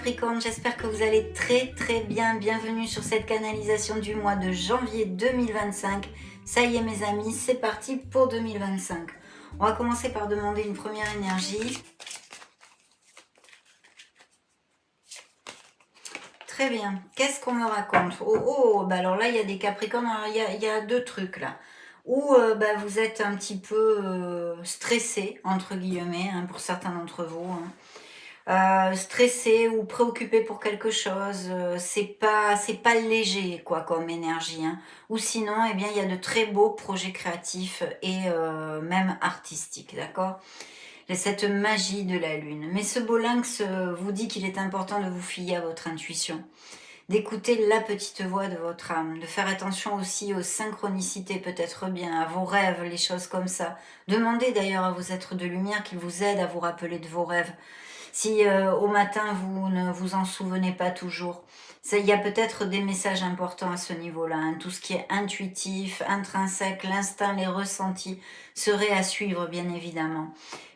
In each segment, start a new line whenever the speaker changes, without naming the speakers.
Capricorne, j'espère que vous allez très bien. Bienvenue sur cette canalisation du mois de janvier 2025. Ça y est mes amis, c'est parti pour 2025. On va commencer par demander une première énergie. Très bien, qu'est-ce qu'on me raconte? Bah alors là il y a des Capricornes, alors il y a deux trucs là. Ou vous êtes un petit peu stressé, entre guillemets, hein, pour certains d'entre vous, hein. Stressé ou préoccupé pour quelque chose, c'est pas léger quoi comme énergie, hein. Ou sinon, eh bien, il y a de très beaux projets créatifs et même artistiques, d'accord? Il y a cette magie de la lune. Mais ce beau lynx vous dit qu'il est important de vous fier à votre intuition, d'écouter la petite voix de votre âme, de faire attention aussi aux synchronicités peut-être bien, à vos rêves, les choses comme ça. Demandez d'ailleurs à vos êtres de lumière qu'ils vous aident à vous rappeler de vos rêves. Si au matin vous ne vous en souvenez pas toujours, il y a peut-être des messages importants à ce niveau-là, hein. Tout ce qui est intuitif, intrinsèque, l'instinct, les ressentis seraient à suivre bien évidemment.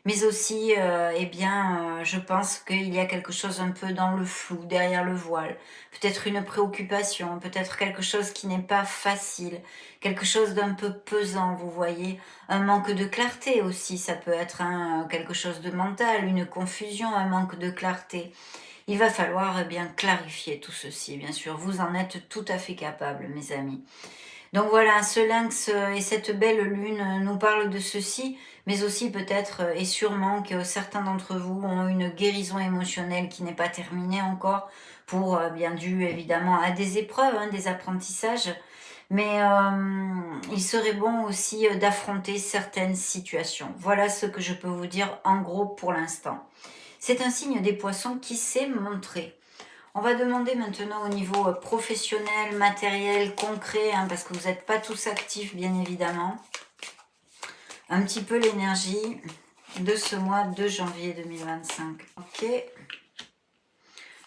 Mais aussi, je pense qu'il y a quelque chose un peu dans le flou, derrière le voile. Peut-être une préoccupation, peut-être quelque chose qui n'est pas facile, quelque chose d'un peu pesant, vous voyez. Un manque de clarté aussi, ça peut être quelque chose de mental, une confusion, un manque de clarté. Il va falloir bien clarifier tout ceci, bien sûr. Vous en êtes tout à fait capable, mes amis. Donc voilà, ce lynx et cette belle lune nous parlent de ceci, mais aussi peut-être et sûrement que certains d'entre vous ont une guérison émotionnelle qui n'est pas terminée encore, pour bien dû évidemment à des épreuves, hein, des apprentissages. Mais il serait bon aussi d'affronter certaines situations. Voilà ce que je peux vous dire en gros pour l'instant. C'est un signe des poissons qui s'est montré. On va demander maintenant au niveau professionnel, matériel, concret, hein, parce que vous n'êtes pas tous actifs bien évidemment, un petit peu l'énergie de ce mois de janvier 2025. Ok.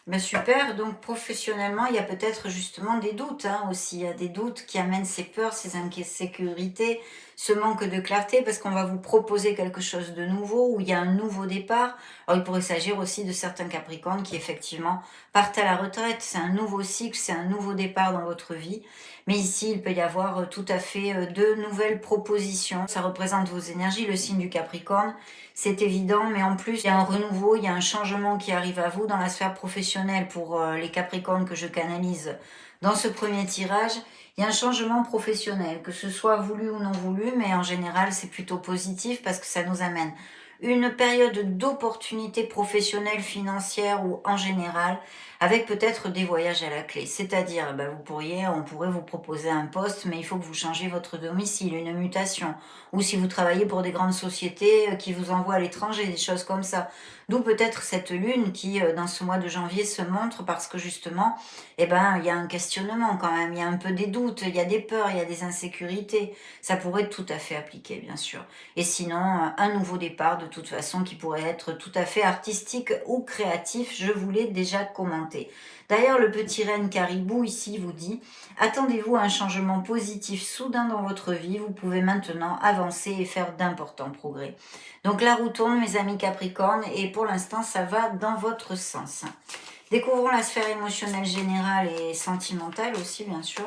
Ben super, donc professionnellement, il y a peut-être justement des doutes, hein, aussi. Il y a des doutes qui amènent ces peurs, ces insécurités, ce manque de clarté, parce qu'on va vous proposer quelque chose de nouveau, où il y a un nouveau départ. Alors il pourrait s'agir aussi de certains Capricornes qui effectivement partent à la retraite. C'est un nouveau cycle, c'est un nouveau départ dans votre vie. Mais ici, il peut y avoir tout à fait de nouvelles propositions. Ça représente vos énergies, le signe du Capricorne. C'est évident, mais en plus, il y a un renouveau, il y a un changement qui arrive à vous dans la sphère professionnelle pour les Capricornes que je canalise dans ce premier tirage. Il y a un changement professionnel, que ce soit voulu ou non voulu, mais en général, c'est plutôt positif parce que ça nous amène une période d'opportunités professionnelles, financières ou en général, avec peut-être des voyages à la clé. C'est-à-dire, on pourrait vous proposer un poste, mais il faut que vous changiez votre domicile, une mutation. Ou si vous travaillez pour des grandes sociétés qui vous envoient à l'étranger, des choses comme ça. D'où peut-être cette lune qui, dans ce mois de janvier, se montre parce que justement, il y a un questionnement quand même, il y a un peu des doutes, il y a des peurs, il y a des insécurités. Ça pourrait être tout à fait appliqué, bien sûr. Et sinon, un nouveau départ, de toute façon, qui pourrait être tout à fait artistique ou créatif, je vous l'ai déjà commenté. D'ailleurs, le petit renne caribou ici vous dit: attendez-vous à un changement positif soudain dans votre vie, vous pouvez maintenant avancer et faire d'importants progrès. Donc la roue tourne, mes amis Capricorne, et pour l'instant, ça va dans votre sens. Découvrons la sphère émotionnelle générale et sentimentale aussi, bien sûr.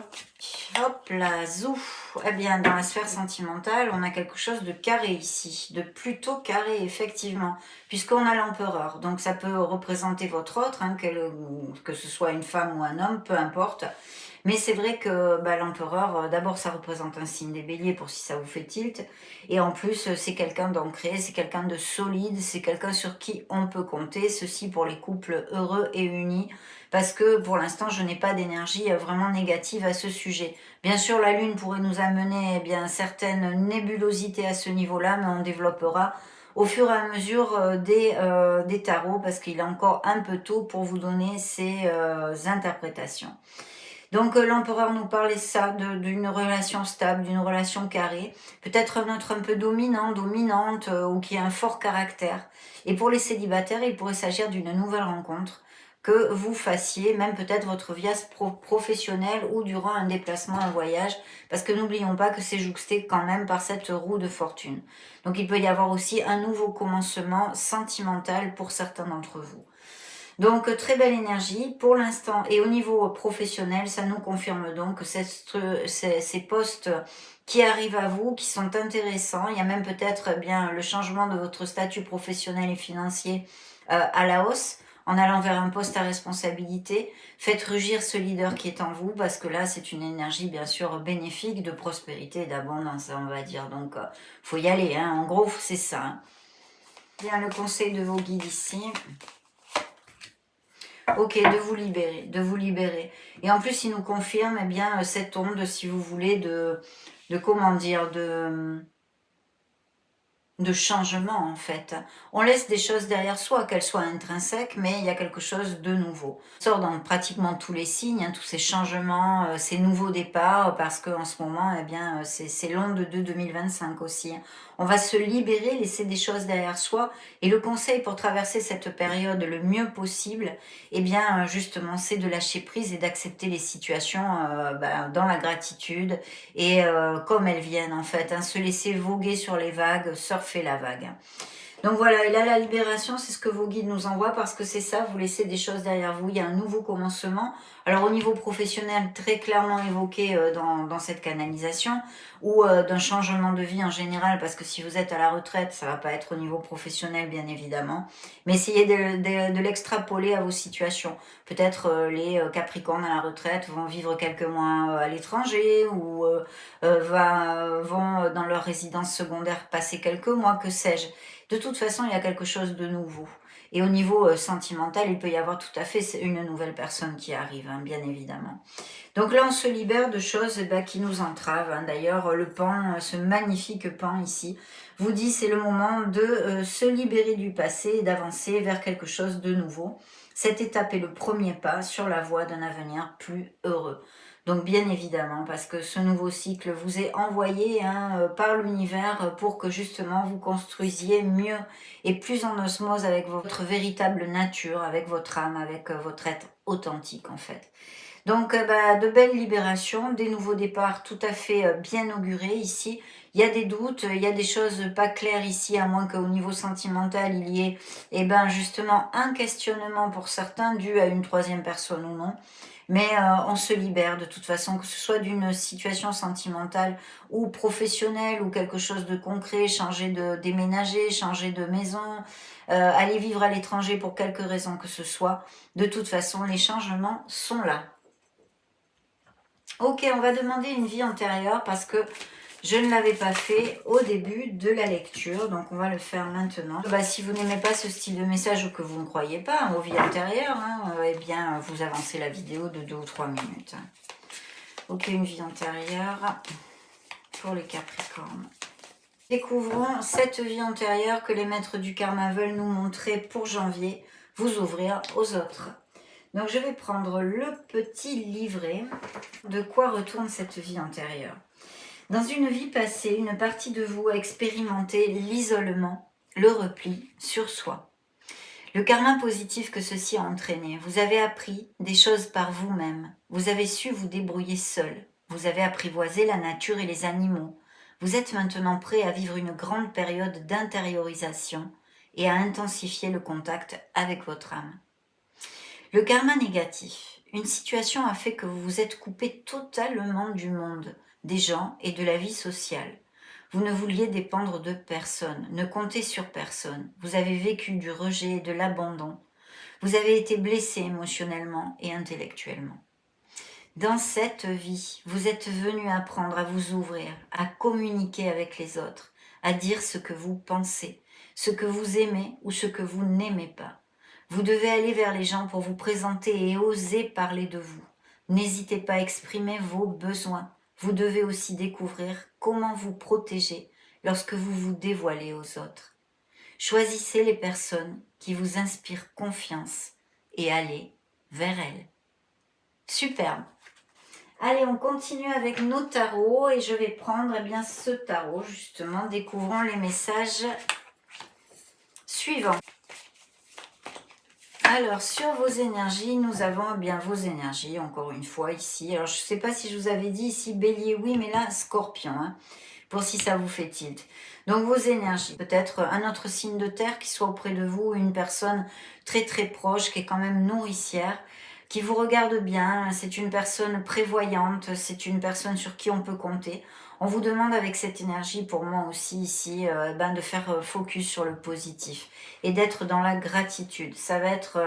Hop là, zouf. Eh bien, dans la sphère sentimentale, on a quelque chose de carré ici, de plutôt carré, effectivement, puisqu'on a l'empereur. Donc, ça peut représenter votre autre, hein, que ce soit une femme ou un homme, peu importe. Mais c'est vrai que l'empereur, d'abord, ça représente un signe des béliers pour si ça vous fait tilt. Et en plus, c'est quelqu'un d'ancré, c'est quelqu'un de solide, c'est quelqu'un sur qui on peut compter. Ceci pour les couples heureux et unis. Parce que pour l'instant, je n'ai pas d'énergie vraiment négative à ce sujet. Bien sûr, la Lune pourrait nous amener certaines nébulosités à ce niveau-là, mais on développera au fur et à mesure des tarots, parce qu'il est encore un peu tôt pour vous donner ces interprétations. Donc l'empereur nous parlait ça, d'une relation stable, d'une relation carrée, peut-être un autre un peu dominant, dominante, ou qui a un fort caractère. Et pour les célibataires, il pourrait s'agir d'une nouvelle rencontre que vous fassiez, même peut-être votre vie professionnelle ou durant un déplacement, un voyage, parce que n'oublions pas que c'est jouxté quand même par cette roue de fortune. Donc il peut y avoir aussi un nouveau commencement sentimental pour certains d'entre vous. Donc, très belle énergie pour l'instant. Et au niveau professionnel, ça nous confirme donc que ces postes qui arrivent à vous, qui sont intéressants, il y a même peut-être bien le changement de votre statut professionnel et financier à la hausse, en allant vers un poste à responsabilité. Faites rugir ce leader qui est en vous, parce que là, c'est une énergie bien sûr bénéfique, de prospérité et d'abondance, on va dire. Donc, faut y aller, hein. En gros, c'est ça, hein. Bien, le conseil de vos guides ici. Ok, de vous libérer, de vous libérer. Et en plus, il nous confirme, eh bien, cette onde, si vous voulez, de comment dire, de changement en fait. On laisse des choses derrière soi, qu'elles soient intrinsèques, mais il y a quelque chose de nouveau. Ça sort dans pratiquement tous les signes, hein, tous ces changements, ces nouveaux départs, parce qu'en ce moment, eh bien, c'est l'onde de 2025 aussi, hein. On va se libérer, laisser des choses derrière soi, et le conseil pour traverser cette période le mieux possible, eh bien, justement, c'est de lâcher prise et d'accepter les situations dans la gratitude, et comme elles viennent en fait, hein, se laisser voguer sur les vagues, surfer la vague. Donc voilà, et là la libération, c'est ce que vos guides nous envoient, parce que c'est ça, vous laissez des choses derrière vous, il y a un nouveau commencement. Alors au niveau professionnel, très clairement évoqué dans cette canalisation, ou d'un changement de vie en général, parce que si vous êtes à la retraite, ça va pas être au niveau professionnel bien évidemment, mais essayez de l'extrapoler à vos situations. Peut-être les Capricornes à la retraite vont vivre quelques mois à l'étranger, ou vont dans leur résidence secondaire passer quelques mois, que sais-je. De toute façon, il y a quelque chose de nouveau. Et au niveau sentimental, il peut y avoir tout à fait une nouvelle personne qui arrive, hein, bien évidemment. Donc là, on se libère de choses qui nous entravent, hein. D'ailleurs, le pan, ce magnifique pan ici, vous dit c'est le moment de se libérer du passé et d'avancer vers quelque chose de nouveau. Cette étape est le premier pas sur la voie d'un avenir plus heureux. Donc bien évidemment, parce que ce nouveau cycle vous est envoyé, hein, par l'univers, pour que justement vous construisiez mieux et plus en osmose avec votre véritable nature, avec votre âme, avec votre être authentique en fait. Donc de belles libérations, des nouveaux départs tout à fait bien augurés ici. Il y a des doutes, il y a des choses pas claires ici, à moins qu'au niveau sentimental, il y ait justement un questionnement pour certains, dû à une troisième personne ou non. Mais on se libère de toute façon, que ce soit d'une situation sentimentale ou professionnelle, ou quelque chose de concret, changer de déménager, changer de maison, aller vivre à l'étranger pour quelque raison que ce soit. De toute façon, les changements sont là. Ok, on va demander une vie antérieure, parce que je ne l'avais pas fait au début de la lecture, donc on va le faire maintenant. Si vous n'aimez pas ce style de message, ou que vous ne croyez pas aux vies antérieures, hein, eh bien vous avancez la vidéo de 2 ou 3 minutes. Ok, une vie antérieure pour les Capricornes. Découvrons cette vie antérieure que les maîtres du karma veulent nous montrer pour janvier, vous ouvrir aux autres. Donc je vais prendre le petit livret. De quoi retourne cette vie antérieure? Dans une vie passée, une partie de vous a expérimenté l'isolement, le repli sur soi. Le karma positif que ceci a entraîné. Vous avez appris des choses par vous-même. Vous avez su vous débrouiller seul. Vous avez apprivoisé la nature et les animaux. Vous êtes maintenant prêt à vivre une grande période d'intériorisation et à intensifier le contact avec votre âme. Le karma négatif. Une situation a fait que vous vous êtes coupé totalement du monde, des gens et de la vie sociale. Vous ne vouliez dépendre de personne, ne compter sur personne. Vous avez vécu du rejet et de l'abandon. Vous avez été blessé émotionnellement et intellectuellement. Dans cette vie, vous êtes venu apprendre à vous ouvrir, à communiquer avec les autres, à dire ce que vous pensez, ce que vous aimez ou ce que vous n'aimez pas. Vous devez aller vers les gens pour vous présenter et oser parler de vous. N'hésitez pas à exprimer vos besoins. Vous devez aussi découvrir comment vous protéger lorsque vous vous dévoilez aux autres. Choisissez les personnes qui vous inspirent confiance et allez vers elles. Superbe. Allez, on continue avec nos tarots, et je vais prendre ce tarot justement. Découvrons les messages suivants. Alors, sur vos énergies, nous avons vos énergies, encore une fois, ici. Alors, je ne sais pas si je vous avais dit ici Bélier, oui, mais là, Scorpion. Hein. pour si ça vous fait tilt. Donc vos énergies, peut-être un autre signe de terre qui soit auprès de vous, une personne très très proche, qui est quand même nourricière, qui vous regarde bien, c'est une personne prévoyante, c'est une personne sur qui on peut compter. On vous demande avec cette énergie, pour moi aussi ici, ben de faire focus sur le positif et d'être dans la gratitude. Ça va être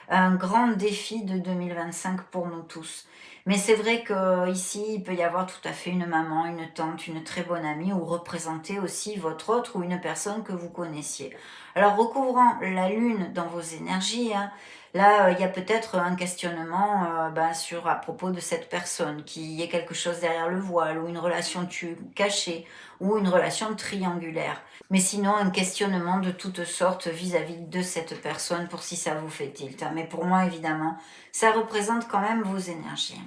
un grand défi de 2025 pour nous tous. Mais c'est vrai que ici, il peut y avoir tout à fait une maman, une tante, une très bonne amie ou représenter aussi votre autre ou une personne que vous connaissiez. Alors, recouvrant la lune dans vos énergies, hein, là, il y a peut-être un questionnement ben, sur à propos de cette personne, qu'il y ait quelque chose derrière le voile ou une relation cachée ou une relation triangulaire. Mais sinon, un questionnement de toutes sortes vis-à-vis de cette personne pour si ça vous fait tilt, hein. Mais pour moi, évidemment, ça représente quand même vos énergies.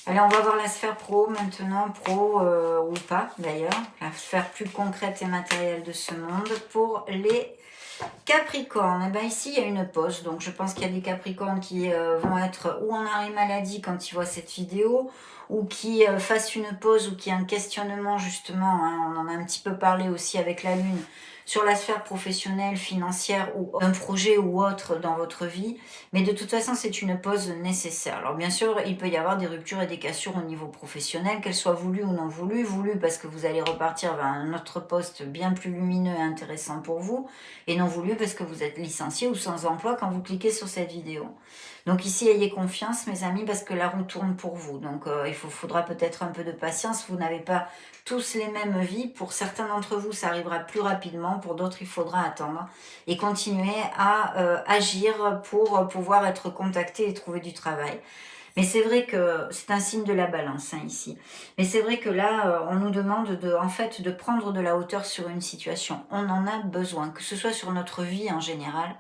Allez, on va voir la sphère pro maintenant, pro ou pas d'ailleurs, la sphère plus concrète et matérielle de ce monde pour les Capricorne. Eh ben ici, il y a une pause, donc je pense qu'il y a des Capricornes qui vont être ou en arrêt maladie quand ils voient cette vidéo, ou qui fassent une pause, ou qui aient un questionnement justement, hein, on en a un petit peu parlé aussi avec la Lune, sur la sphère professionnelle, financière, ou un projet ou autre dans votre vie. Mais de toute façon, c'est une pause nécessaire. Alors bien sûr, il peut y avoir des ruptures et des cassures au niveau professionnel, qu'elles soient voulues ou non voulues. Voulues parce que vous allez repartir vers un autre poste bien plus lumineux et intéressant pour vous, et non voulu parce que vous êtes licencié ou sans emploi quand vous cliquez sur cette vidéo. Donc ici, ayez confiance, mes amis, parce que la roue tourne pour vous. Donc il faudra peut-être un peu de patience. Vous n'avez pas tous les mêmes vies. Pour certains d'entre vous, ça arrivera plus rapidement. Pour d'autres, il faudra attendre et continuer à agir pour pouvoir être contacté et trouver du travail. Mais c'est vrai que c'est un signe de la balance, hein, ici. Mais c'est vrai que là, on nous demande en fait, de prendre de la hauteur sur une situation. On en a besoin, que ce soit sur notre vie en général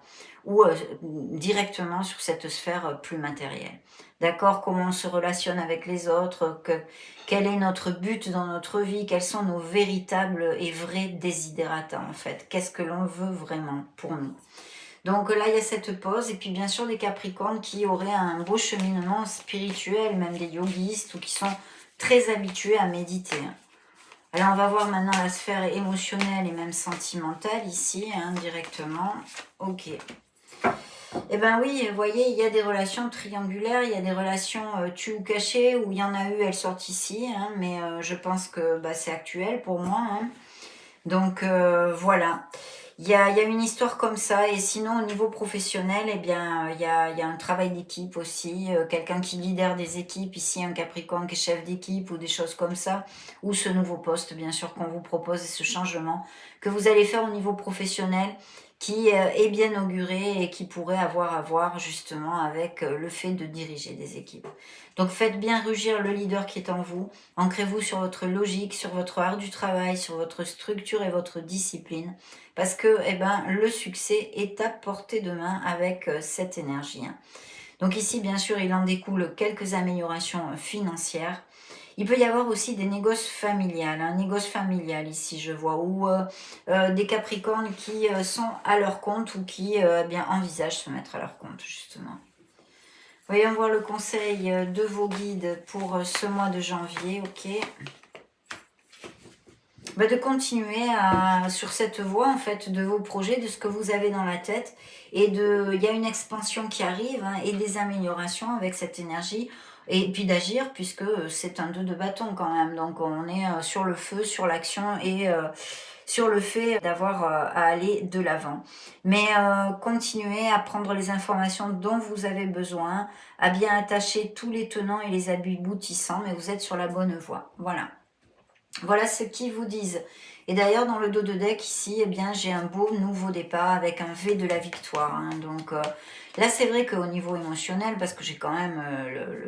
ou directement sur cette sphère plus matérielle. D'accord? Comment on se relationne avec les autres, quel est notre but dans notre vie, quels sont nos véritables et vrais desiderata en fait. Qu'est-ce que l'on veut vraiment pour nous? Donc là, il y a cette pause. Et puis bien sûr, des Capricornes qui auraient un beau cheminement spirituel, même des yogistes, ou qui sont très habitués à méditer. Alors on va voir maintenant la sphère émotionnelle et même sentimentale ici, hein, directement. Ok. Eh ben oui, vous voyez, il y a des relations triangulaires, il y a des relations tues ou cachées, où il y en a eu, elles sortent ici, hein, mais je pense que bah, c'est actuel pour moi, hein. Donc voilà. Il y a une histoire comme ça. Et sinon, au niveau professionnel, eh bien, il y a un travail d'équipe aussi. Quelqu'un qui lidère des équipes, ici un Capricorne qui est chef d'équipe ou des choses comme ça. Ou ce nouveau poste, bien sûr, qu'on vous propose et ce changement que vous allez faire au niveau professionnel qui est bien auguré et qui pourrait avoir à voir justement avec le fait de diriger des équipes. Donc faites bien rugir le leader qui est en vous. Ancrez-vous sur votre logique, sur votre art du travail, sur votre structure et votre discipline. Parce que eh ben, le succès est à portée de main avec cette énergie, hein. Donc ici, bien sûr, il en découle quelques améliorations financières. Il peut y avoir aussi des négoces familiales, un négoce familial ici, je vois, ou des Capricornes qui sont à leur compte ou qui eh bien, envisagent se mettre à leur compte, justement. Voyons voir le conseil de vos guides pour ce mois de janvier, ok. Bah, de continuer sur cette voie en fait de vos projets, de ce que vous avez dans la tête, et il y a une expansion qui arrive, hein, et des améliorations avec cette énergie, et puis d'agir puisque c'est un 2 de bâton quand même, donc on est sur le feu, sur l'action et sur le fait d'avoir à aller de l'avant. Mais continuez à prendre les informations dont vous avez besoin, à bien attacher tous les tenants et les aboutissants, mais vous êtes sur la bonne voie. Voilà. Voilà ce qu'ils vous disent. Et d'ailleurs, dans le dos de deck ici, eh bien, j'ai un beau nouveau départ avec un V de la victoire, hein. Donc là, c'est vrai qu'au niveau émotionnel, parce que j'ai quand même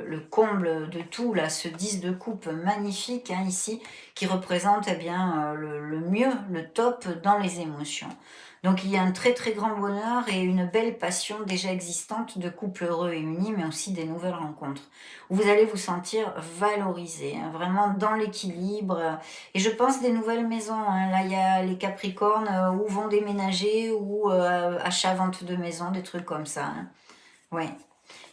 le comble de tout, là, ce 10 de coupe magnifique, hein, ici, qui représente eh bien, le mieux, le top dans les émotions. Donc il y a un très très grand bonheur et une belle passion déjà existante de couple heureux et unis, mais aussi des nouvelles rencontres où vous allez vous sentir valorisé, hein, vraiment dans l'équilibre. Et je pense des nouvelles maisons, hein. Là, il y a les Capricornes où vont déménager ou achat-vente de maison, des trucs comme ça, hein. Ouais.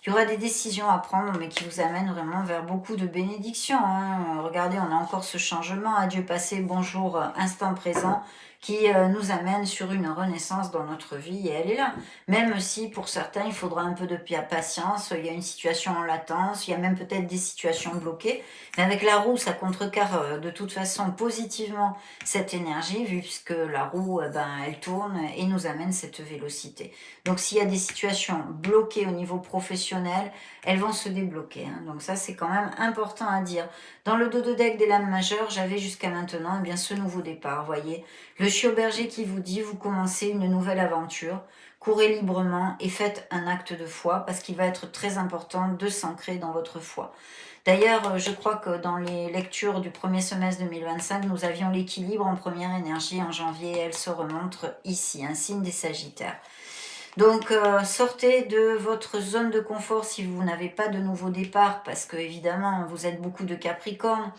Il y aura des décisions à prendre, mais qui vous amènent vraiment vers beaucoup de bénédictions, hein. Regardez, on a encore ce changement, adieu passé, bonjour, instant présent, qui nous amène sur une renaissance dans notre vie, et elle est là. Même si pour certains, il faudra un peu de patience, il y a une situation en latence, il y a même peut-être des situations bloquées, mais avec la roue, ça contrecarre de toute façon positivement cette énergie, puisque la roue, ben, elle tourne et nous amène cette vélocité. Donc s'il y a des situations bloquées au niveau professionnel, elles vont se débloquer, hein. Donc ça, c'est quand même important à dire. Dans le dos de deck des lames majeures, j'avais jusqu'à maintenant eh bien, ce nouveau départ, voyez. Le chiot berger qui vous dit, vous commencez une nouvelle aventure, courez librement et faites un acte de foi, parce qu'il va être très important de s'ancrer dans votre foi. D'ailleurs, je crois que dans les lectures du premier semestre 2025, nous avions l'équilibre en première énergie en janvier, et elle se remontre ici, un signe des Sagittaires. Donc, sortez de votre zone de confort si vous n'avez pas de nouveau départ, parce que évidemment, vous êtes beaucoup de Capricorne,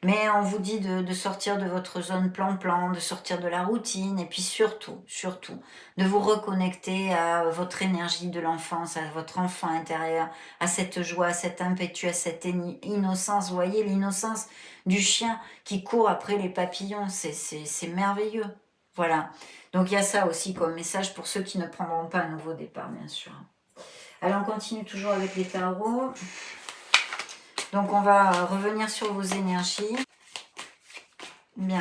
mais on vous dit de sortir de votre zone plan-plan, de sortir de la routine, et puis surtout, surtout, de vous reconnecter à votre énergie de l'enfance, à votre enfant intérieur, à cette joie, à cet impétu, à cette innocence. Vous voyez, l'innocence du chien qui court après les papillons, c'est merveilleux. Voilà. Donc il y a ça aussi comme message pour ceux qui ne prendront pas un nouveau départ, bien sûr. Alors on continue toujours avec les tarots. Donc on va revenir sur vos énergies. Bien.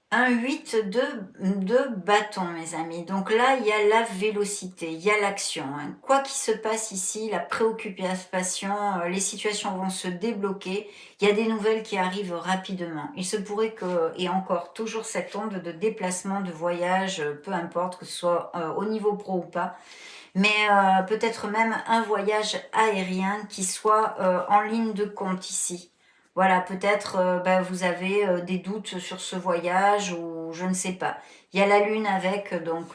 Un 8 de bâton, mes amis. Donc là, il y a la vélocité, il y a l'action, hein. Quoi qu'il se passe ici, la préoccupation, les situations vont se débloquer. Il y a des nouvelles qui arrivent rapidement. Il se pourrait que, et encore, toujours cette onde de déplacement, de voyage, peu importe que ce soit au niveau pro ou pas, mais peut-être même un voyage aérien qui soit en ligne de compte ici. Voilà, peut-être vous avez des doutes sur ce voyage ou je ne sais pas. Il y a la lune avec, donc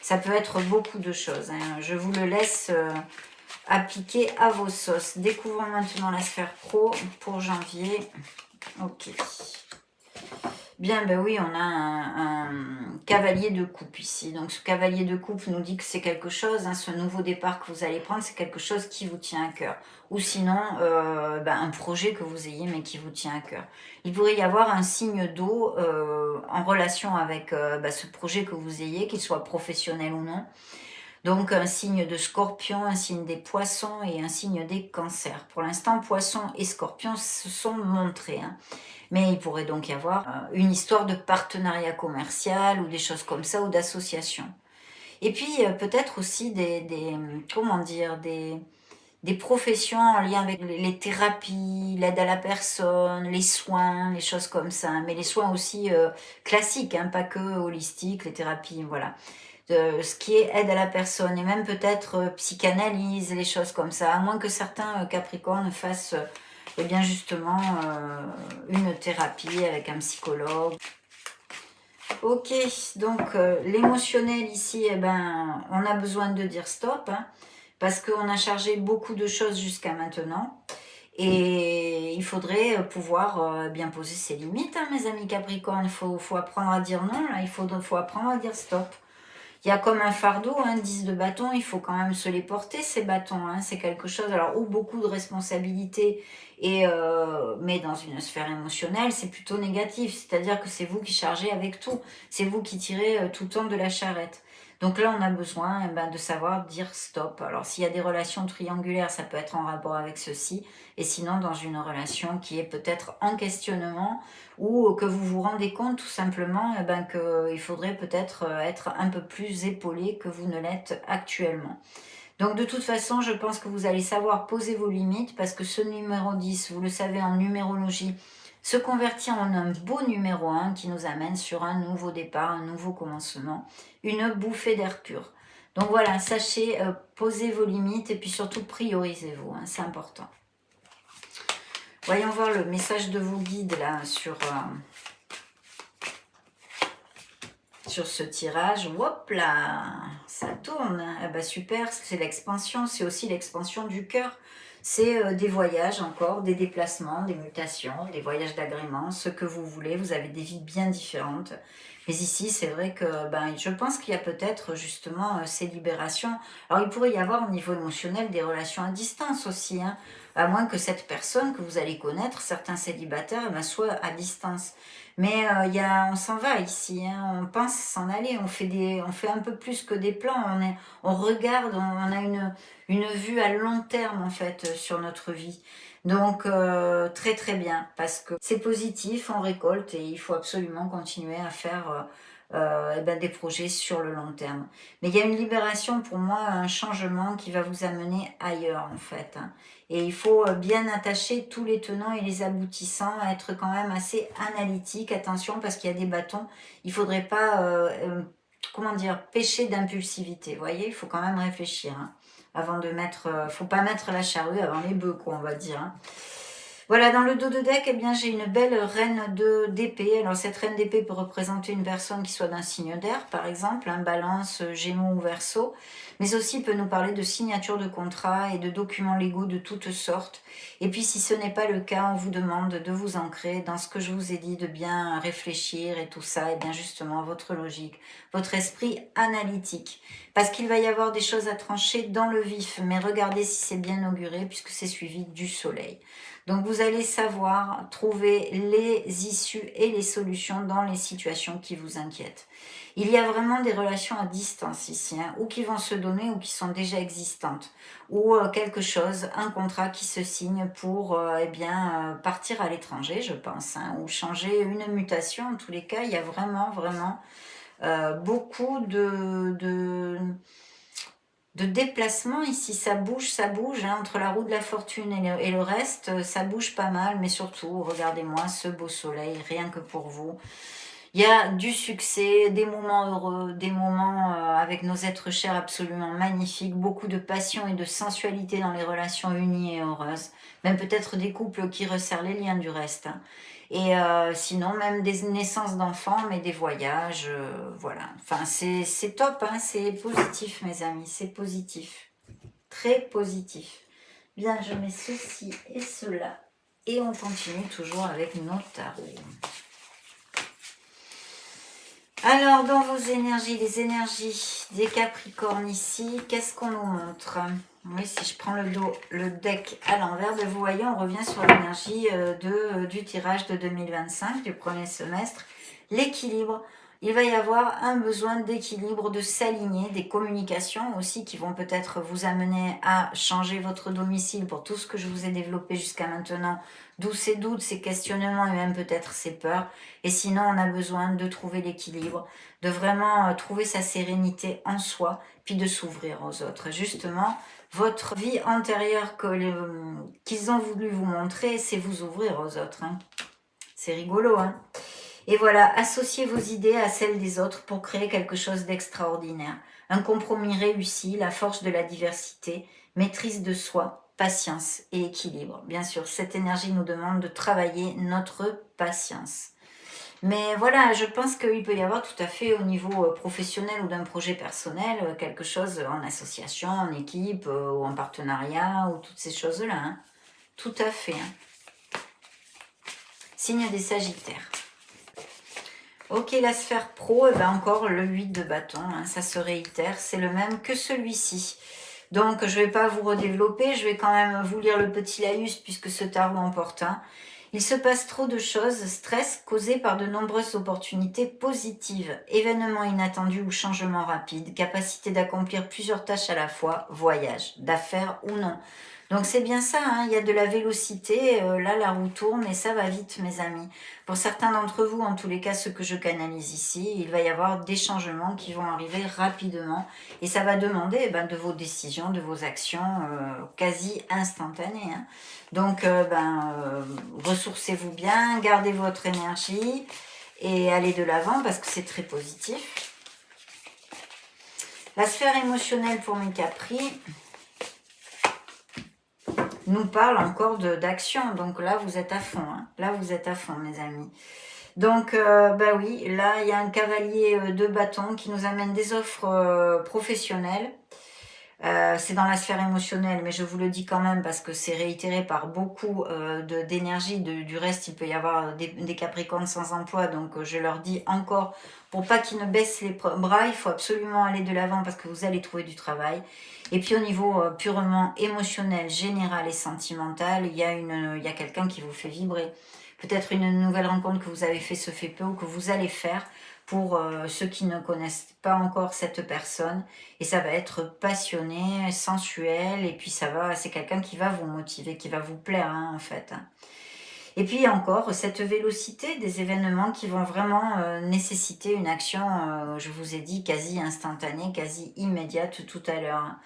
ça peut être beaucoup de choses, hein. Je vous le laisse appliquer à vos sauces. Découvrons maintenant la sphère pro pour janvier. Ok. Bien, ben oui, on a un cavalier de coupe ici. Donc ce cavalier de coupe nous dit que c'est quelque chose, hein, ce nouveau départ que vous allez prendre, c'est quelque chose qui vous tient à cœur. Ou sinon, un projet que vous ayez mais qui vous tient à cœur. Il pourrait y avoir un signe d'eau en relation avec ce projet que vous ayez, qu'il soit professionnel ou non. Donc un signe de scorpion, un signe des poissons et un signe des cancers. Pour l'instant, poissons et scorpions se sont montrés, hein. Mais il pourrait donc y avoir une histoire de partenariat commercial ou des choses comme ça, ou d'association. Et puis peut-être aussi comment dire, des professions en lien avec les thérapies, l'aide à la personne, les soins, les choses comme ça. Mais les soins aussi classiques, hein, pas que holistiques, les thérapies, voilà. Ce qui est aide à la personne, et même peut-être psychanalyse, les choses comme ça, à moins que certains Capricornes fassent eh bien justement une thérapie avec un psychologue. Ok, donc l'émotionnel ici, eh ben, on a besoin de dire stop, hein, parce qu'on a chargé beaucoup de choses jusqu'à maintenant. Et il faudrait pouvoir bien poser ses limites, hein, mes amis Capricornes. Il faut apprendre à dire non, là. Il faut apprendre à dire stop. Il y a comme un fardeau, hein, 10 de bâton, il faut quand même se les porter, ces bâtons, hein, c'est quelque chose, alors, ou beaucoup de responsabilités, mais dans une sphère émotionnelle, c'est plutôt négatif, c'est-à-dire que c'est vous qui chargez avec tout, c'est vous qui tirez tout le temps de la charrette. Donc là, on a besoin de savoir dire stop. Alors, s'il y a des relations triangulaires, ça peut être en rapport avec ceci, et sinon, dans une relation qui est peut-être en questionnement, ou que vous vous rendez compte tout simplement qu'il faudrait peut-être être un peu plus épaulé que vous ne l'êtes actuellement. Donc de toute façon, je pense que vous allez savoir poser vos limites, parce que ce numéro 10, vous le savez en numérologie, se convertit en un beau numéro 1 qui nous amène sur un nouveau départ, un nouveau commencement, une bouffée d'air pur. Donc voilà, sachez poser vos limites et puis surtout priorisez-vous, hein, c'est important. Voyons voir le message de vos guides là sur ce tirage. Hop là, ça tourne. Ah bah super, c'est l'expansion, c'est aussi l'expansion du cœur. c'est des voyages encore, des déplacements, des mutations, des voyages d'agrément, ce que vous voulez. Vous avez des vies bien différentes. Mais ici, c'est vrai que ben, je pense qu'il y a peut-être justement ces libérations. Alors, il pourrait y avoir au niveau émotionnel des relations à distance aussi, hein, à moins que cette personne que vous allez connaître, certains célibataires, eh ben, soit à distance. Mais on s'en va ici, hein, on pense s'en aller, on fait un peu plus que des plans, on regarde, on a une vue à long terme en fait sur notre vie. Donc très très bien parce que c'est positif, on récolte et il faut absolument continuer à faire eh ben, des projets sur le long terme. Mais il y a une libération pour moi, un changement qui va vous amener ailleurs en fait, hein. Et il faut bien attacher tous les tenants et les aboutissants, être quand même assez analytique. Attention parce qu'il y a des bâtons, il faudrait pas comment dire, pécher d'impulsivité. Vous voyez, il faut quand même réfléchir, hein, avant de mettre. Faut pas mettre la charrue avant les bœufs, quoi, on va dire, hein. Voilà, dans le dos de deck, eh bien, j'ai une belle reine d'épée. Alors, cette reine d'épée peut représenter une personne qui soit d'un signe d'air, par exemple, un balance, gémeaux ou verseau, mais aussi peut nous parler de signature de contrats et de documents légaux de toutes sortes. Et puis, si ce n'est pas le cas, on vous demande de vous ancrer dans ce que je vous ai dit, de bien réfléchir et tout ça, et bien justement, votre logique, votre esprit analytique. Parce qu'il va y avoir des choses à trancher dans le vif, mais regardez si c'est bien auguré, puisque c'est suivi du soleil. Donc vous allez savoir trouver les issues et les solutions dans les situations qui vous inquiètent. Il y a vraiment des relations à distance ici, hein, ou qui vont se donner ou qui sont déjà existantes, ou quelque chose, un contrat qui se signe pour eh bien, partir à l'étranger, je pense, hein, ou changer une mutation. En tous les cas, il y a vraiment, vraiment beaucoup de déplacement ici, ça bouge, hein, entre la roue de la fortune et le reste, ça bouge pas mal, mais surtout, regardez-moi ce beau soleil, rien que pour vous. Il y a du succès, des moments heureux, des moments avec nos êtres chers absolument magnifiques, beaucoup de passion et de sensualité dans les relations unies et heureuses, même peut-être des couples qui resserrent les liens du reste, hein. Et sinon, même des naissances d'enfants, mais des voyages, voilà. Enfin, c'est top, hein, c'est positif, mes amis, c'est positif. Très positif. Bien, je mets ceci et cela. Et on continue toujours avec nos tarots. Alors, dans vos énergies, les énergies des Capricornes ici, qu'est-ce qu'on nous montre? Oui, si je prends le deck à l'envers, ben vous voyez, on revient sur l'énergie du tirage de 2025, du premier semestre. L'équilibre. Il va y avoir un besoin d'équilibre, de s'aligner, des communications aussi qui vont peut-être vous amener à changer votre domicile pour tout ce que je vous ai développé jusqu'à maintenant, d'où ces doutes, ces questionnements et même peut-être ces peurs. Et sinon, on a besoin de trouver l'équilibre, de vraiment trouver sa sérénité en soi, puis de s'ouvrir aux autres. Justement, votre vie antérieure qu'ils ont voulu vous montrer, c'est vous ouvrir aux autres, hein. C'est rigolo, hein. Et voilà, associez vos idées à celles des autres pour créer quelque chose d'extraordinaire. Un compromis réussi, la force de la diversité, maîtrise de soi, patience et équilibre. Bien sûr, cette énergie nous demande de travailler notre patience. Mais voilà, je pense qu'il peut y avoir tout à fait au niveau professionnel ou d'un projet personnel, quelque chose en association, en équipe ou en partenariat ou toutes ces choses-là, hein. Tout à fait, hein. Signe des Sagittaires. Ok, la sphère pro, et ben encore le 8 de bâton, hein, ça se réitère, c'est le même que celui-ci. Donc je ne vais pas vous redévelopper, je vais quand même vous lire le petit laïus puisque ce tarot en porte un. Il se passe trop de choses, stress causé par de nombreuses opportunités positives, événements inattendus ou changements rapides, capacité d'accomplir plusieurs tâches à la fois, voyage, d'affaires ou non. Donc c'est bien ça, hein, il y a de la vélocité, là la roue tourne et ça va vite mes amis. Pour certains d'entre vous, en tous les cas ce que je canalise ici, il va y avoir des changements qui vont arriver rapidement et ça va demander de vos décisions, de vos actions quasi instantanées, hein. Donc ressourcez-vous bien, gardez votre énergie et allez de l'avant parce que c'est très positif. La sphère émotionnelle pour mes Capris nous parle encore d'action. Donc là, vous êtes à fond, hein. Là, vous êtes à fond, mes amis. Donc, oui, là, il y a un cavalier de bâton qui nous amène des offres professionnelles. C'est dans la sphère émotionnelle, mais je vous le dis quand même parce que c'est réitéré par beaucoup d'énergie. Du reste, il peut y avoir des Capricornes sans emploi, donc je leur dis encore, pour pas qu'ils ne baissent les bras, il faut absolument aller de l'avant parce que vous allez trouver du travail. Et puis au niveau purement émotionnel, général et sentimental, il y a quelqu'un qui vous fait vibrer. Peut-être une nouvelle rencontre que vous avez fait se fait peu ou que vous allez faire pour ceux qui ne connaissent pas encore cette personne. Et ça va être passionné, sensuel, et puis c'est quelqu'un qui va vous motiver, qui va vous plaire, hein, en fait. Et puis encore, cette vélocité des événements qui vont vraiment nécessiter une action, je vous ai dit, quasi instantanée, quasi immédiate tout à l'heure, hein.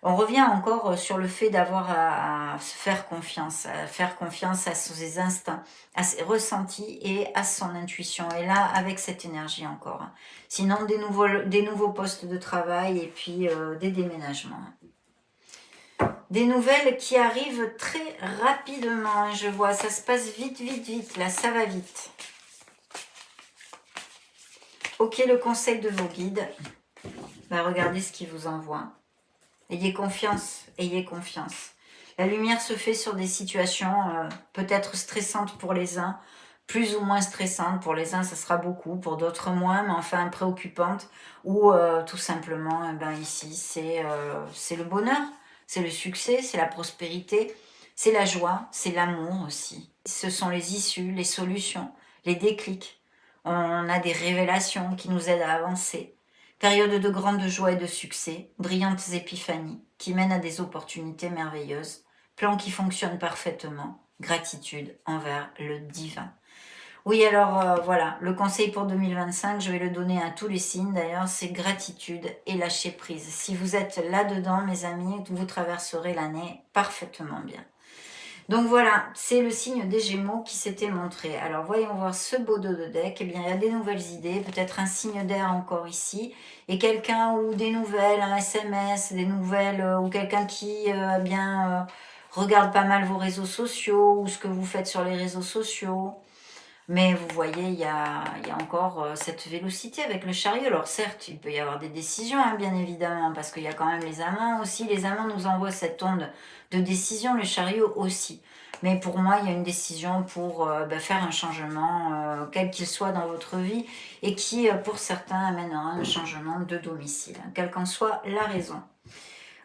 On revient encore sur le fait d'avoir à se faire confiance à ses instincts, à ses ressentis et à son intuition. Et là, avec cette énergie encore, hein. Sinon, des nouveaux postes de travail et puis des déménagements. Des nouvelles qui arrivent très rapidement, hein, je vois. Ça se passe vite, vite, vite. Là, ça va vite. Ok, le conseil de vos guides. Ben, regardez ce qu'ils vous envoient. Ayez confiance, ayez confiance. La lumière se fait sur des situations peut-être stressantes pour les uns, plus ou moins stressantes. Pour les uns, ça sera beaucoup, pour d'autres moins, mais enfin préoccupantes. Ou tout simplement, ici, c'est le bonheur, c'est le succès, c'est la prospérité, c'est la joie, c'est l'amour aussi. Ce sont les issues, les solutions, les déclics. On a des révélations qui nous aident à avancer. Période de grande joie et de succès, brillantes épiphanies qui mènent à des opportunités merveilleuses, plan qui fonctionne parfaitement, gratitude envers le divin. Oui, alors voilà, le conseil pour 2025, je vais le donner à tous les signes d'ailleurs, c'est gratitude et lâcher prise. Si vous êtes là-dedans, mes amis, vous traverserez l'année parfaitement bien. Donc voilà, c'est le signe des Gémeaux qui s'était montré. Alors voyons voir ce beau dos de deck. Eh bien, il y a des nouvelles idées, peut-être un signe d'air encore ici, et quelqu'un ou des nouvelles, un SMS, des nouvelles, ou quelqu'un qui regarde pas mal vos réseaux sociaux, ou ce que vous faites sur les réseaux sociaux. Mais vous voyez, il y a encore cette vélocité avec le chariot. Alors certes, il peut y avoir des décisions, hein, bien évidemment, parce qu'il y a quand même les amants aussi. Les amants nous envoient cette onde de décision, le chariot aussi. Mais pour moi, il y a une décision pour faire un changement, quel qu'il soit dans votre vie, et qui, pour certains, amènera un changement de domicile, hein, quelle qu'en soit la raison.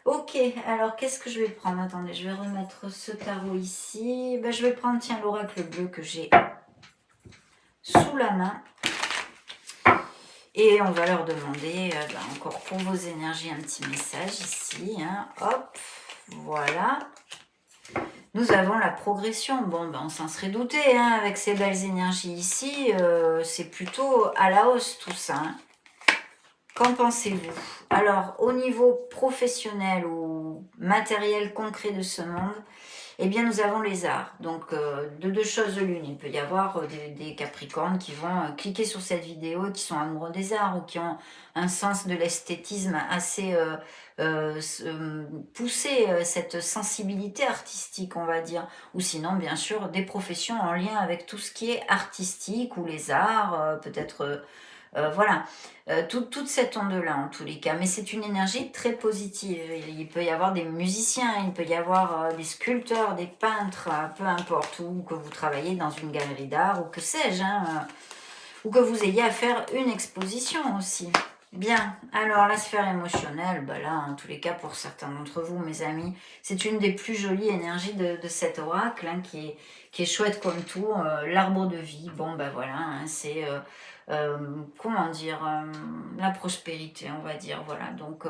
Ok, alors qu'est-ce que je vais prendre? Attendez, je vais remettre ce tarot ici. Je vais prendre, tiens, l'oracle bleu que j'ai sous la main. Et on va leur demander, encore pour vos énergies, un petit message ici. Hein. Hop, voilà. Nous avons la progression. Bon, on s'en serait douté, hein, avec ces belles énergies ici. C'est plutôt à la hausse tout ça. Hein. Qu'en pensez-vous? Alors, au niveau professionnel ou matériel concret de ce monde, eh bien, nous avons les arts. Donc, de deux choses l'une. Il peut y avoir des Capricornes qui vont cliquer sur cette vidéo, qui sont amoureux des arts ou qui ont un sens de l'esthétisme assez poussé, cette sensibilité artistique, on va dire. Ou sinon, bien sûr, des professions en lien avec tout ce qui est artistique ou les arts, peut-être... voilà, toute cette onde-là en tous les cas, mais c'est une énergie très positive. Il peut y avoir des musiciens, il peut y avoir des sculpteurs, des peintres, peu importe, ou que vous travaillez dans une galerie d'art, ou que sais-je, hein, ou que vous ayez à faire une exposition aussi. Bien, alors la sphère émotionnelle, là, en tous les cas, pour certains d'entre vous, mes amis, c'est une des plus jolies énergies de cet oracle, hein, qui est chouette comme tout, l'arbre de vie, voilà, hein, c'est, comment dire, la prospérité, on va dire, voilà, donc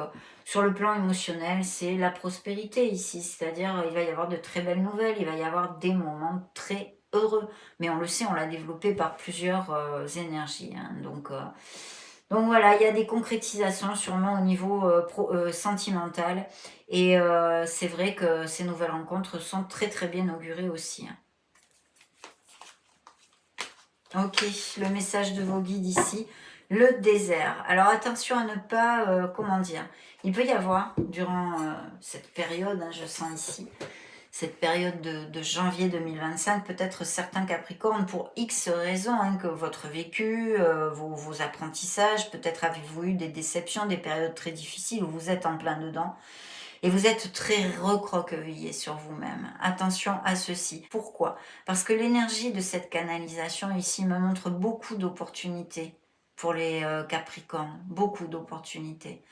sur le plan émotionnel, c'est la prospérité ici, c'est-à-dire il va y avoir de très belles nouvelles, il va y avoir des moments très heureux, mais on le sait, on l'a développé par plusieurs énergies, hein, donc voilà, il y a des concrétisations sûrement au niveau sentimental. Et c'est vrai que ces nouvelles rencontres sont très très bien augurées aussi. Hein. Ok, le message de vos guides ici, le désert. Alors attention à ne pas, comment dire, il peut y avoir durant cette période, hein, je sens ici, cette période de janvier 2025, peut-être certains Capricornes, pour X raisons, hein, que votre vécu, vos apprentissages, peut-être avez-vous eu des déceptions, des périodes très difficiles où vous êtes en plein dedans. Et vous êtes très recroquevillé sur vous-même. Attention à ceci. Pourquoi? Parce que l'énergie de cette canalisation ici me montre beaucoup d'opportunités pour les Capricornes. Beaucoup d'opportunités.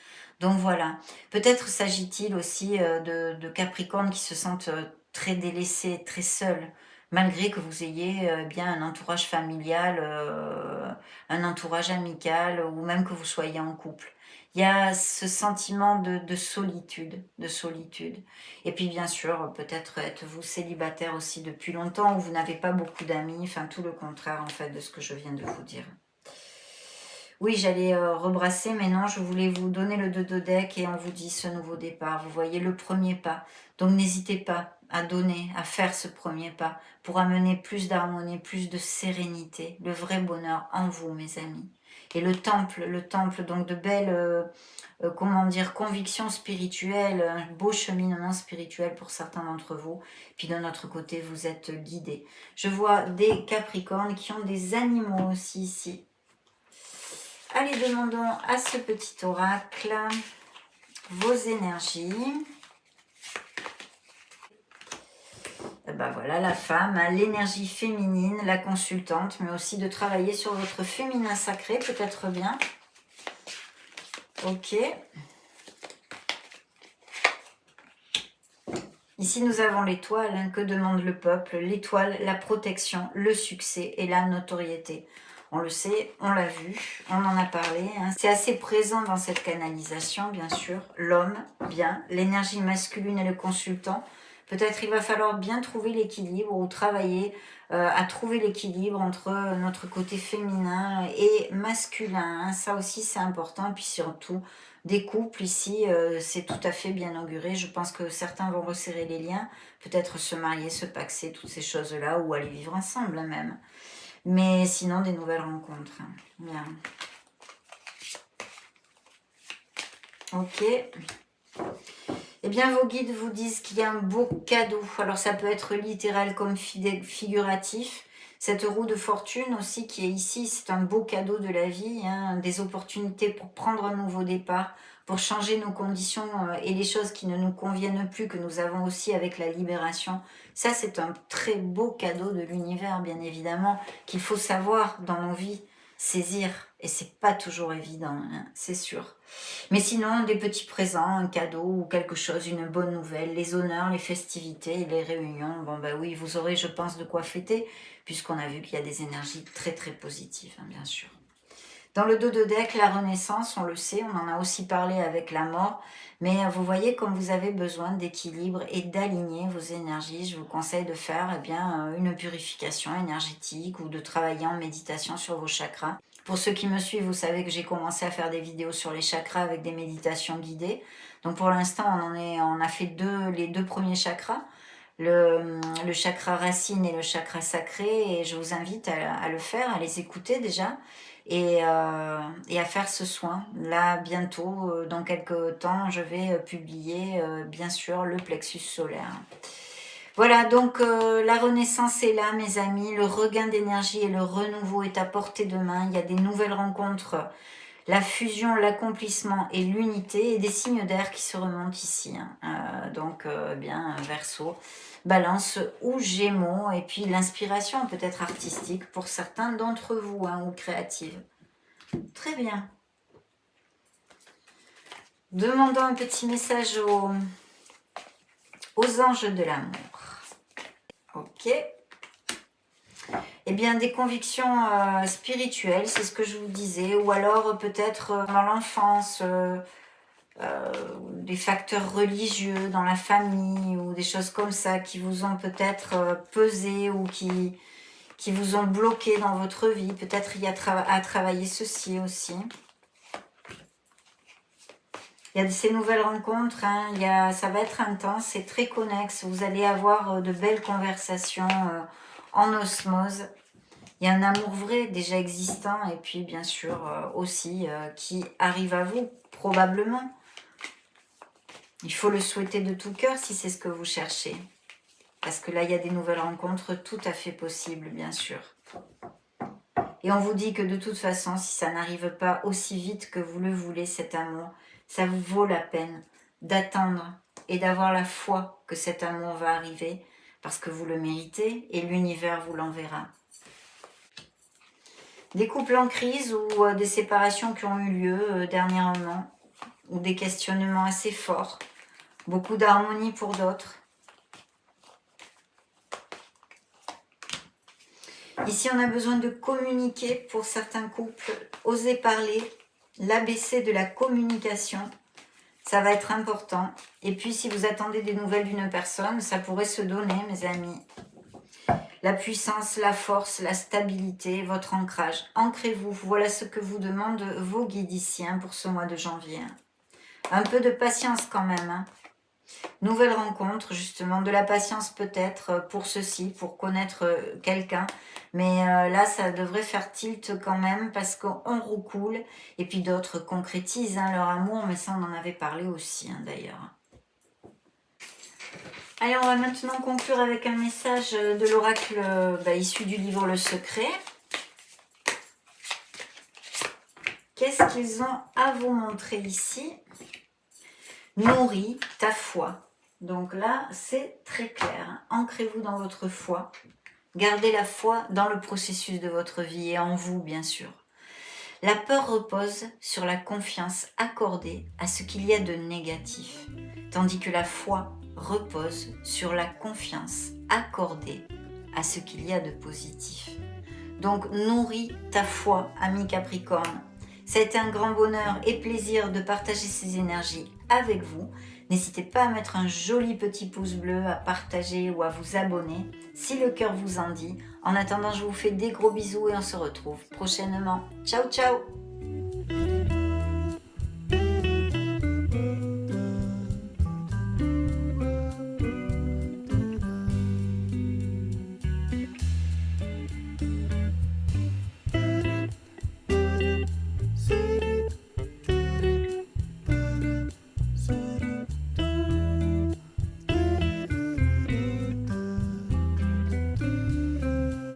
Donc voilà. Peut-être s'agit-il aussi de Capricornes qui se sentent très délaissés, très seuls, malgré que vous ayez bien un entourage familial, un entourage amical, ou même que vous soyez en couple. Il y a ce sentiment de solitude, de solitude. Et puis bien sûr, peut-être êtes-vous célibataire aussi depuis longtemps, ou vous n'avez pas beaucoup d'amis, enfin tout le contraire en fait de ce que je viens de vous dire. Oui, j'allais rebrasser, mais non, je voulais vous donner le 2 de deck et on vous dit ce nouveau départ. Vous voyez le premier pas. Donc n'hésitez pas à donner, à faire ce premier pas pour amener plus d'harmonie, plus de sérénité, le vrai bonheur en vous, mes amis. Et le temple donc de belles, comment dire, convictions spirituelles, un beau cheminement spirituel pour certains d'entre vous. Puis de notre côté, vous êtes guidés. Je vois des Capricornes qui ont des animaux aussi ici. Allez, demandons à ce petit oracle vos énergies. Et ben voilà, la femme, hein, l'énergie féminine, la consultante, mais aussi de travailler sur votre féminin sacré, peut-être bien. Ok. Ici, nous avons l'étoile. Hein, que demande le peuple? L'étoile, la protection, le succès et la notoriété. On le sait, on l'a vu, on en a parlé. Hein. C'est assez présent dans cette canalisation, bien sûr. L'homme, bien. L'énergie masculine et le consultant. Peut-être il va falloir bien trouver l'équilibre ou travailler à trouver l'équilibre entre notre côté féminin et masculin. Hein. Ça aussi, c'est important. Et puis surtout, des couples ici, c'est tout à fait bien auguré. Je pense que certains vont resserrer les liens, peut-être se marier, se paxer, toutes ces choses-là, ou aller vivre ensemble même. Mais sinon, des nouvelles rencontres. Hein. Bien. Ok. Eh bien, vos guides vous disent qu'il y a un beau cadeau. Alors, ça peut être littéral comme figuratif. Cette roue de fortune aussi qui est ici, c'est un beau cadeau de la vie, hein, des opportunités pour prendre un nouveau départ, pour changer nos conditions et les choses qui ne nous conviennent plus, que nous avons aussi avec la libération. Ça, c'est un très beau cadeau de l'univers, bien évidemment, qu'il faut savoir dans nos vies, saisir. Et c'est pas toujours évident, hein, c'est sûr. Mais sinon, des petits présents, un cadeau ou quelque chose, une bonne nouvelle, les honneurs, les festivités, les réunions. Bon, bah oui, vous aurez, je pense, de quoi fêter, puisqu'on a vu qu'il y a des énergies très, très positives, hein, bien sûr. Dans le dos de deck, la renaissance, on le sait, on en a aussi parlé avec la mort, mais vous voyez, comme vous avez besoin d'équilibre et d'aligner vos énergies, je vous conseille de faire eh bien, une purification énergétique ou de travailler en méditation sur vos chakras. Pour ceux qui me suivent, vous savez que j'ai commencé à faire des vidéos sur les chakras avec des méditations guidées. Donc pour l'instant, on a fait les deux premiers chakras, le chakra racine et le chakra sacré, et je vous invite à le faire, à les écouter déjà, et à faire ce soin. Là, bientôt, dans quelques temps, je vais publier, bien sûr, le plexus solaire. Voilà, donc la renaissance est là, mes amis. Le regain d'énergie et le renouveau est à portée de main. Il y a des nouvelles rencontres, la fusion, l'accomplissement et l'unité, et des signes d'air qui se remontent ici. Hein. Donc, bien, Verseau, Balance ou Gémeaux. Et puis l'inspiration peut-être artistique pour certains d'entre vous, hein, ou créative. Très bien. Demandons un petit message aux anges de l'amour. Ok. Eh bien, des convictions spirituelles, c'est ce que je vous disais, ou alors peut-être dans l'enfance, des facteurs religieux dans la famille, ou des choses comme ça qui vous ont peut-être pesé ou qui vous ont bloqué dans votre vie. Peut-être il y a à travailler ceci aussi. Il y a ces nouvelles rencontres, hein, ça va être intense, c'est très connexe. Vous allez avoir de belles conversations en osmose. Il y a un amour vrai déjà existant et puis bien sûr aussi qui arrive à vous, probablement. Il faut le souhaiter de tout cœur si c'est ce que vous cherchez. Parce que là, il y a des nouvelles rencontres tout à fait possibles, bien sûr. Et on vous dit que de toute façon, si ça n'arrive pas aussi vite que vous le voulez, cet amour, ça vous vaut la peine d'attendre et d'avoir la foi que cet amour va arriver parce que vous le méritez et l'univers vous l'enverra. Des couples en crise ou des séparations qui ont eu lieu dernièrement ou des questionnements assez forts. Beaucoup d'harmonie pour d'autres. Ici, on a besoin de communiquer pour certains couples. Oser parler, l'ABC de la communication, ça va être important. Et puis, si vous attendez des nouvelles d'une personne, ça pourrait se donner, mes amis. La puissance, la force, la stabilité, votre ancrage. Ancrez-vous. Voilà ce que vous demandent vos guides ici pour ce mois de janvier. Un peu de patience quand même. Nouvelle rencontre, justement, de la patience peut-être pour ceci, pour connaître quelqu'un. Mais là, ça devrait faire tilt quand même parce qu'on recoule. Et puis d'autres concrétisent leur amour, mais ça, on en avait parlé aussi d'ailleurs. Allez, on va maintenant conclure avec un message de l'oracle issu du livre Le Secret. Qu'est-ce qu'ils ont à vous montrer ici? Nourris ta foi. Donc là, c'est très clair. Ancrez-vous dans votre foi. Gardez la foi dans le processus de votre vie et en vous, bien sûr. La peur repose sur la confiance accordée à ce qu'il y a de négatif, tandis que la foi repose sur la confiance accordée à ce qu'il y a de positif. Donc, nourris ta foi, ami Capricorne. Ça a été un grand bonheur et plaisir de partager ces énergies avec vous. N'hésitez pas à mettre un joli petit pouce bleu, à partager ou à vous abonner si le cœur vous en dit. En attendant, je vous fais des gros bisous et on se retrouve prochainement. Ciao, ciao!